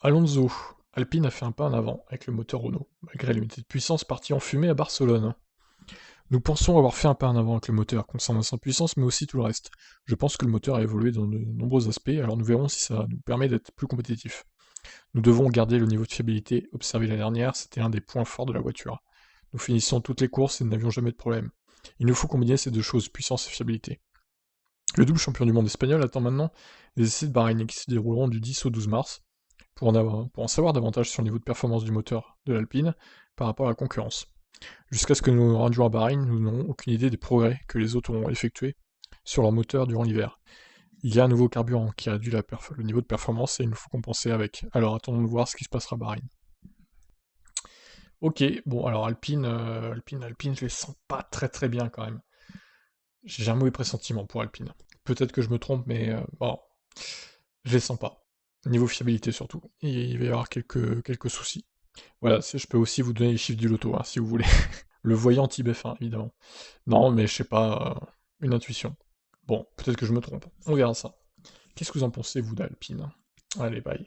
Alonso. Alpine a fait un pas en avant avec le moteur Renault, malgré l'unité de puissance partie en fumée à Barcelone. Nous pensons avoir fait un pas en avant avec le moteur concernant sa puissance, mais aussi tout le reste. Je pense que le moteur a évolué dans de nombreux aspects, alors nous verrons si ça nous permet d'être plus compétitifs. Nous devons garder le niveau de fiabilité observé l'année dernière, c'était un des points forts de la voiture. Nous finissons toutes les courses et n'avions jamais de problème. Il nous faut combiner ces deux choses, puissance et fiabilité. Le double champion du monde espagnol attend maintenant les essais de Bahreïn qui se dérouleront du 10 au 12 mars pour en savoir davantage sur le niveau de performance du moteur de l'Alpine par rapport à la concurrence. Jusqu'à ce que nous nous rendions à Bahreïn, nous n'avons aucune idée des progrès que les autres ont effectués sur leur moteur durant l'hiver. Il y a un nouveau carburant qui réduit le niveau de performance et il nous faut compenser avec. Alors attendons de voir ce qui se passera à Bahreïn. Ok, bon alors Alpine, je les sens pas très bien quand même. J'ai un mauvais pressentiment pour Alpine. Peut-être que je me trompe, mais bon, je les sens pas. Niveau fiabilité surtout. Et il va y avoir quelques soucis. Voilà, je peux aussi vous donner les chiffres du loto, hein, si vous voulez. Le voyant type F1, évidemment. Non, mais je sais pas, une intuition. Bon, peut-être que je me trompe. On verra ça. Qu'est-ce que vous en pensez, vous, d'Alpine? Allez, bye.